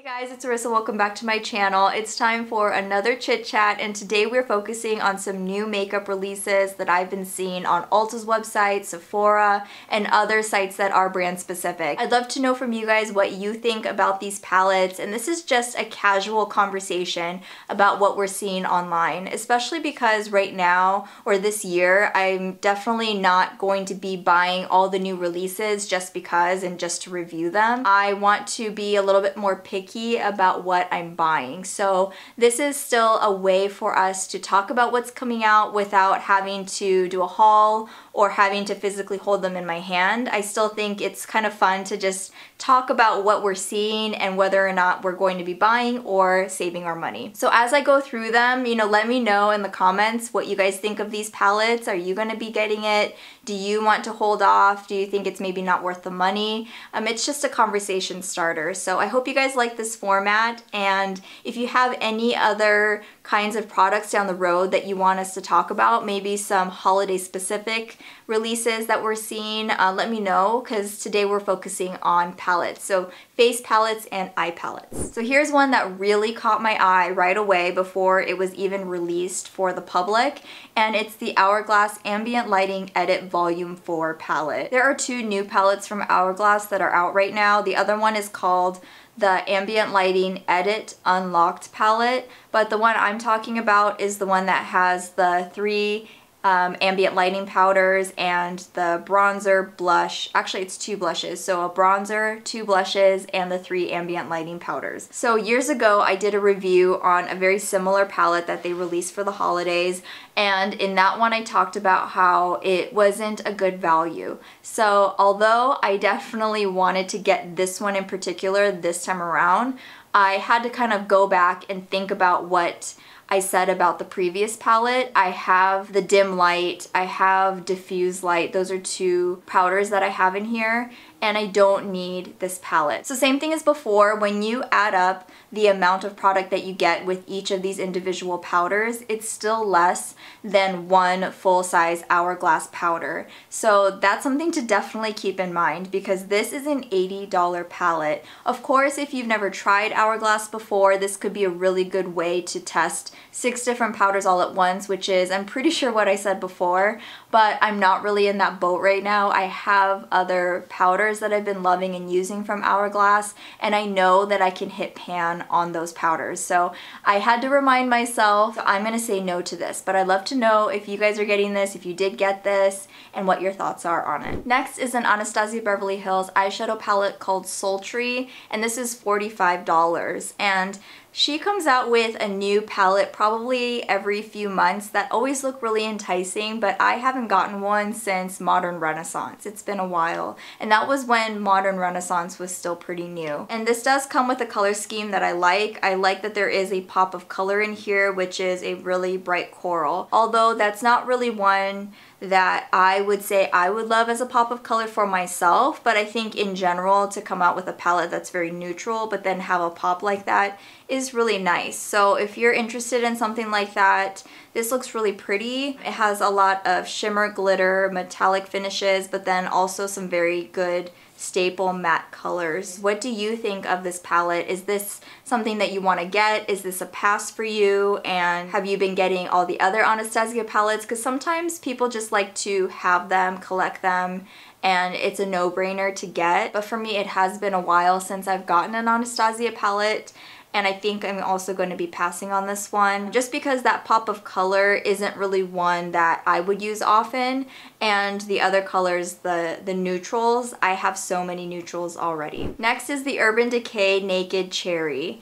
Hey guys, it's Arissa. Welcome back to my channel. It's time for another chit chat, and today we're focusing on some new makeup releases that I've been seeing on Ulta's website, Sephora, and other sites that are brand specific. I'd love to know from you guys what you think about these palettes, and this is just a casual conversation about what we're seeing online, especially because right now, or this year, I'm definitely not going to be buying all the new releases just because and just to review them. I want to be a little bit more picky about what I'm buying. So this is still a way for us to talk about what's coming out without having to do a haul or having to physically hold them in my hand. I still think it's kind of fun to just talk about what we're seeing and whether or not we're going to be buying or saving our money. So as I go through them, let me know in the comments what you guys think of these palettes. Are you going to be getting it? Do you want to hold off? Do you think it's maybe not worth the money? It's just a conversation starter. So I hope you guys like this format, and if you have any other kinds of products down the road that you want us to talk about, maybe some holiday specific releases that we're seeing, let me know, because today we're focusing on palettes. So face palettes and eye palettes. So here's one that really caught my eye right away before it was even released for the public, and it's the Hourglass Ambient Lighting Edit Volume 4 palette. There are two new palettes from Hourglass that are out right now. The other one is called the Ambient Lighting Edit Unlocked palette, but the one I'm talking about is the one that has the three ambient lighting powders and the bronzer, blush. Actually, it's two blushes. So a bronzer, two blushes, and the three ambient lighting powders. So years ago, I did a review on a very similar palette that they released for the holidays, and in that one I talked about how it wasn't a good value. So although I definitely wanted to get this one in particular this time around, I had to kind of go back and think about what I said about the previous palette. I have the dim light, I have diffuse light. Those are two powders that I have in here, and I don't need this palette. So same thing as before, when you add up the amount of product that you get with each of these individual powders, it's still less than one full-size Hourglass powder. So that's something to definitely keep in mind, because this is an $80 palette. Of course, if you've never tried Hourglass before, this could be a really good way to test 6 different powders all at once, which is, I'm pretty sure, what I said before, but I'm not really in that boat right now. I have other powders that I've been loving and using from Hourglass, and I know that I can hit pan on those powders. So I had to remind myself, I'm gonna say no to this, but I'd love to know if you guys are getting this, if you did get this, and what your thoughts are on it. Next is an Anastasia Beverly Hills eyeshadow palette called Sultry, and this is $45, and she comes out with a new palette probably every few months that always look really enticing, but I haven't gotten one since Modern Renaissance. It's been a while, and that was when Modern Renaissance was still pretty new. And this does come with a color scheme that I like. I like that there is a pop of color in here, which is a really bright coral. Although that's not really one that I would say I would love as a pop of color for myself, but I think in general to come out with a palette that's very neutral but then have a pop like that is really nice. So if you're interested in something like that, this looks really pretty. It has a lot of shimmer, glitter, metallic finishes, but then also some very good staple matte colors. What do you think of this palette? Is this something that you want to get? Is this a pass for you? And have you been getting all the other Anastasia palettes? Because sometimes people just like to have them, collect them, and it's a no-brainer to get. But for me, it has been a while since I've gotten an Anastasia palette, and I think I'm also going to be passing on this one just because that pop of color isn't really one that I would use often, and the other colors, the neutrals, I have so many neutrals already. Next is the Urban Decay Naked Cherry.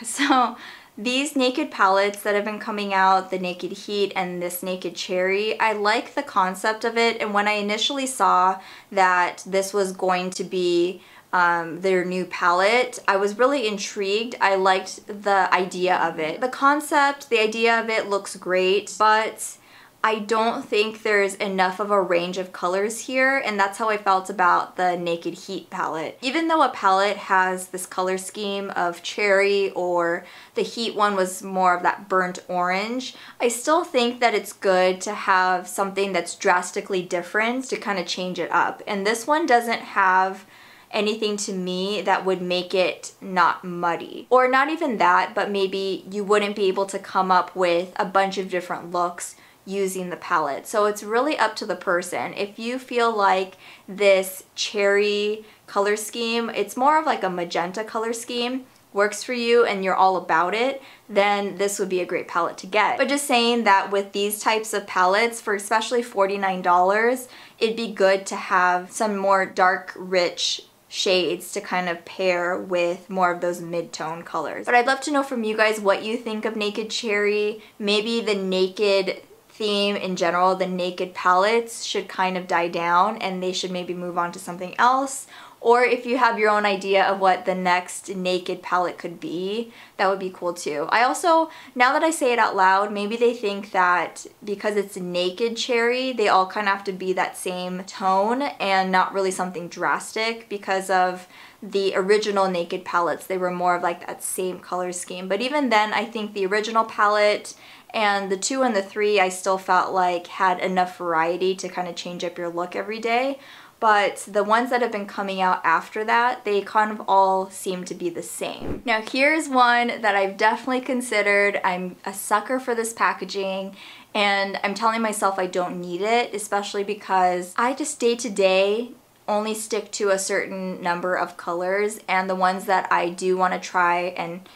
So these Naked palettes that have been coming out, the Naked Heat and this Naked Cherry, I like the concept of it, and when I initially saw that this was going to be their new palette, I was really intrigued. I liked the idea of it. The concept, the idea of it looks great, but I don't think there's enough of a range of colors here, and that's how I felt about the Naked Heat palette. Even though a palette has this color scheme of cherry, or the Heat one was more of that burnt orange, I still think that it's good to have something that's drastically different to kind of change it up. And this one doesn't have anything to me that would make it not muddy. Or not even that, but maybe you wouldn't be able to come up with a bunch of different looks using the palette. So it's really up to the person. If you feel like this cherry color scheme, it's more of like a magenta color scheme, works for you and you're all about it, then this would be a great palette to get. But just saying that with these types of palettes, for especially $49, it'd be good to have some more dark, rich shades to kind of pair with more of those mid-tone colors. But I'd love to know from you guys what you think of Naked Cherry. Maybe the naked theme in general, the naked palettes should kind of die down and they should maybe move on to something else. Or if you have your own idea of what the next naked palette could be, that would be cool too. I also, now that I say it out loud, maybe they think that because it's Naked Cherry, they all kind of have to be that same tone and not really something drastic, because of the original Naked palettes. They were more of like that same color scheme. But even then, I think the original palette and the 2 and the 3, I still felt like had enough variety to kind of change up your look every day. But the ones that have been coming out after that, they kind of all seem to be the same. Now here's one that I've definitely considered. I'm a sucker for this packaging, and I'm telling myself I don't need it, especially because I just day to day only stick to a certain number of colors, and the ones that I do want to try and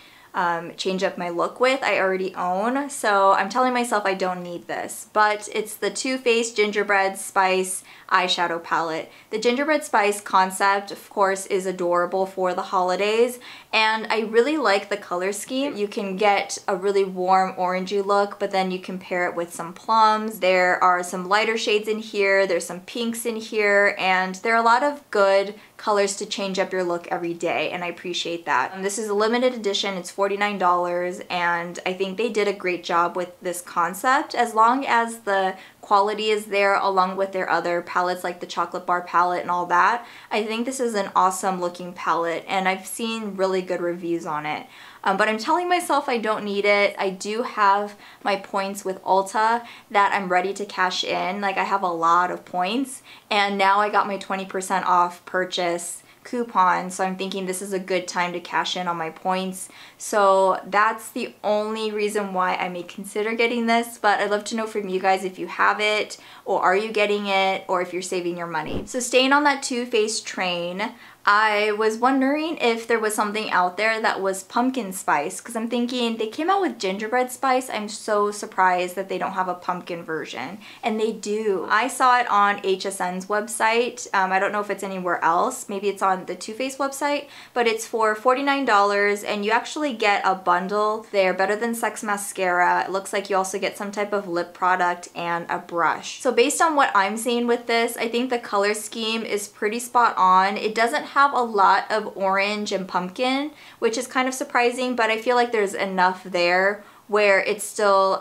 change up my look with, I already own. So I'm telling myself I don't need this. But it's the Too Faced Gingerbread Spice eyeshadow palette. The Gingerbread Spice concept, of course, is adorable for the holidays, and I really like the color scheme. You can get a really warm orangey look, but then you can pair it with some plums. There are some lighter shades in here, there's some pinks in here, and there are a lot of good colors to change up your look every day, and I appreciate that. This is a limited edition, it's $49, and I think they did a great job with this concept. As long as the quality is there along with their other palettes like the chocolate bar palette and all that, I think this is an awesome looking palette, and I've seen really good reviews on it. But I'm telling myself I don't need it. I do have my points with Ulta that I'm ready to cash in. Like, I have a lot of points, and now I got my 20% off purchase coupon, so I'm thinking this is a good time to cash in on my points. So that's the only reason why I may consider getting this, but I'd love to know from you guys if you have it, or are you getting it, or if you're saving your money. So staying on that Too Faced train, I was wondering if there was something out there that was pumpkin spice, because I'm thinking they came out with gingerbread spice. I'm so surprised that they don't have a pumpkin version, and they do. I saw it on HSN's website. I don't know if it's anywhere else. Maybe it's on the Too Faced website, but it's for $49, and you actually get a bundle. They're Better Than Sex mascara. It looks like you also get some type of lip product and a brush. So based on what I'm seeing with this, I think the color scheme is pretty spot on. It doesn't have a lot of orange and pumpkin, which is kind of surprising, but I feel like there's enough there where it's still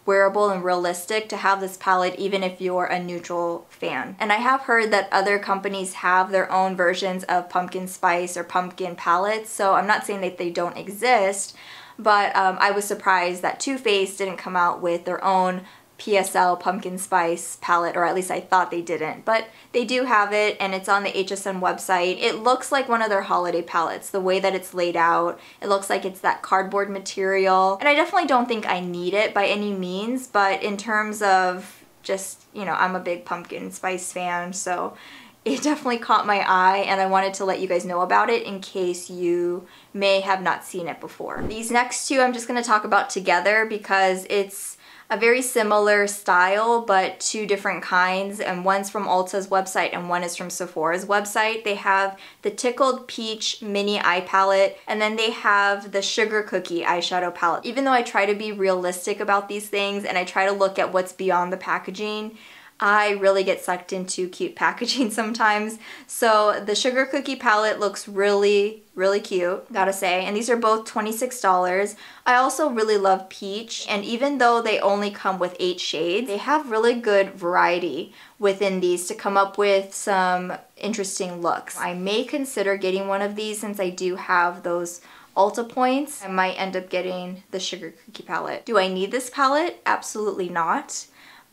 wearable and realistic to have this palette even if you're a neutral fan. And I have heard that other companies have their own versions of pumpkin spice or pumpkin palettes, so I'm not saying that they don't exist, but I was surprised that Too Faced didn't come out with their own PSL pumpkin spice palette, or at least I thought they didn't, but they do have it, and it's on the HSN website. It looks like one of their holiday palettes, the way that it's laid out. It looks like it's that cardboard material, and I definitely don't think I need it by any means, but in terms of just, you know, I'm a big pumpkin spice fan, so it definitely caught my eye, and I wanted to let you guys know about it in case you may have not seen it before. These next two I'm just going to talk about together because it's a very similar style, but two different kinds, and one's from Ulta's website and one is from Sephora's website. They have the Tickled Peach Mini Eye Palette, and then they have the Sugar Cookie Eyeshadow Palette. Even though I try to be realistic about these things and I try to look at what's beyond the packaging, I really get sucked into cute packaging sometimes. So the Sugar Cookie palette looks really cute, gotta say, and these are both $26. I also really love Peach, and even though they only come with 8 shades, they have really good variety within these to come up with some interesting looks. I may consider getting one of these since I do have those Ulta points. I might end up getting the Sugar Cookie palette. Do I need this palette? Absolutely not.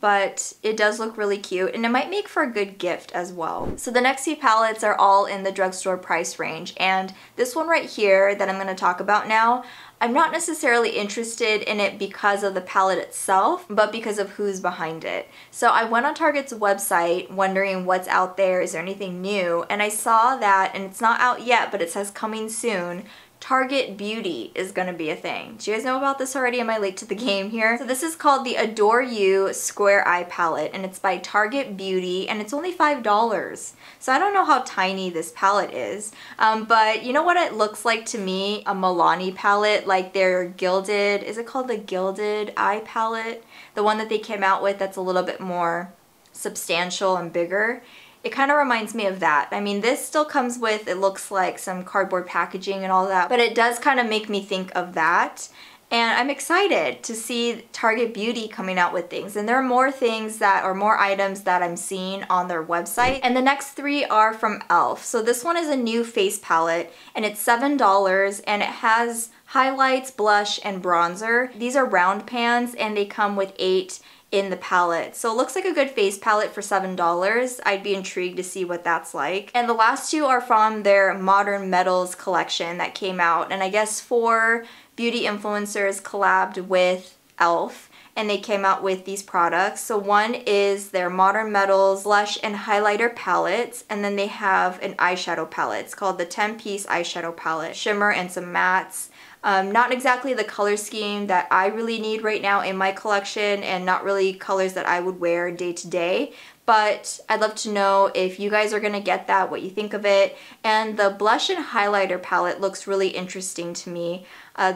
but it does look really cute and it might make for a good gift as well. So the next few palettes are all in the drugstore price range, and this one right here that I'm going to talk about now, I'm not necessarily interested in it because of the palette itself, but because of who's behind it. So I went on Target's website wondering what's out there, is there anything new, and I saw that, and it's not out yet, but it says coming soon, Target Beauty is going to be a thing. Do you guys know about this already? Am I late to the game here? So this is called the Adore You Square Eye Palette, and it's by Target Beauty, and it's only $5. So I don't know how tiny this palette is, but you know what it looks like to me? A Milani palette, like their gilded, is it called the Gilded Eye Palette? The one that they came out with that's a little bit more substantial and bigger. It kind of reminds me of that. I mean, this still comes with, it looks like some cardboard packaging and all that, but it does kind of make me think of that. And I'm excited to see Target Beauty coming out with things. And there are more things that, or more items that I'm seeing on their website. And the next three are from e.l.f. So this one is a new face palette, and it's $7, and it has highlights, blush, and bronzer. These are round pans, and they come with 8 in the palette. So it looks like a good face palette for $7. I'd be intrigued to see what that's like. And the last two are from their Modern Metals collection that came out. And I guess 4 beauty influencers collabed with e.l.f. and they came out with these products. So one is their Modern Metals blush and highlighter palettes, and then they have an eyeshadow palette. It's called the 10-piece eyeshadow palette. Shimmer and some mattes. Not exactly the color scheme that I really need right now in my collection, and not really colors that I would wear day to day, but I'd love to know if you guys are gonna get that, what you think of it. And the blush and highlighter palette looks really interesting to me.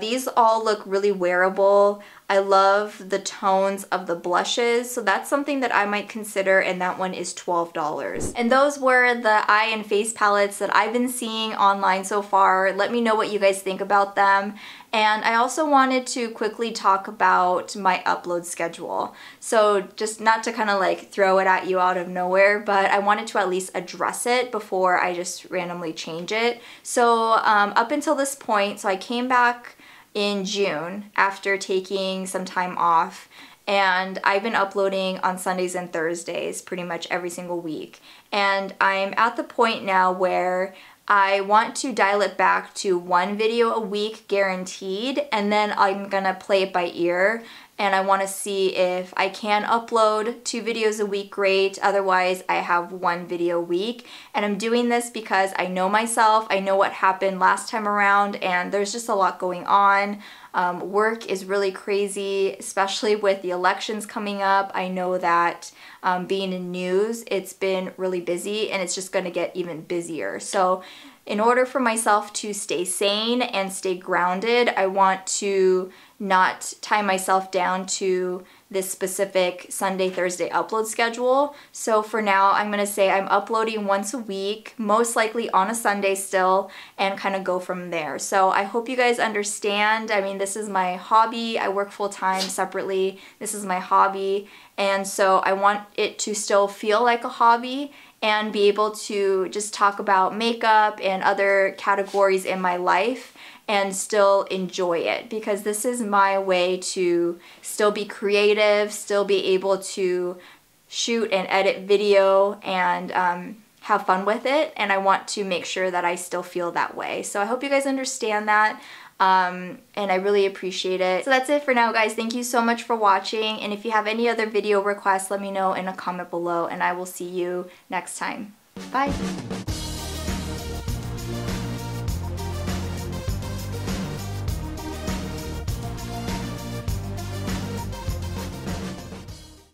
These all look really wearable. I love the tones of the blushes, so that's something that I might consider, and that one is $12. And those were the eye and face palettes that I've been seeing online so far. Let me know what you guys think about them. And I also wanted to quickly talk about my upload schedule. So just not to kind of like throw it at you out of nowhere, but I wanted to at least address it before I just randomly change it. So up until this point, so I came back in June after taking some time off, and I've been uploading on Sundays and Thursdays pretty much every single week. And I'm at the point now where I want to dial it back to 1 video a week guaranteed, and then I'm gonna play it by ear, and I want to see if I can upload 2 videos a week, great. Otherwise, I have 1 video a week. And I'm doing this because I know myself, I know what happened last time around, and there's just a lot going on. Work is really crazy, especially with the elections coming up. I know that being in news, it's been really busy, and it's just gonna get even busier. So in order for myself to stay sane and stay grounded, I want to not tie myself down to this specific Sunday, Thursday upload schedule. So for now, I'm gonna say I'm uploading once a week, most likely on a Sunday still, and kind of go from there. So I hope you guys understand. I mean, this is my hobby. I work full-time separately. This is my hobby. And so I want it to still feel like a hobby and be able to just talk about makeup and other categories in my life and still enjoy it, because this is my way to still be creative, still be able to shoot and edit video and have fun with it, and I want to make sure that I still feel that way. So I hope you guys understand that, and I really appreciate it. So that's it for now, guys. Thank you so much for watching, and if you have any other video requests, let me know in a comment below, and I will see you next time. Bye!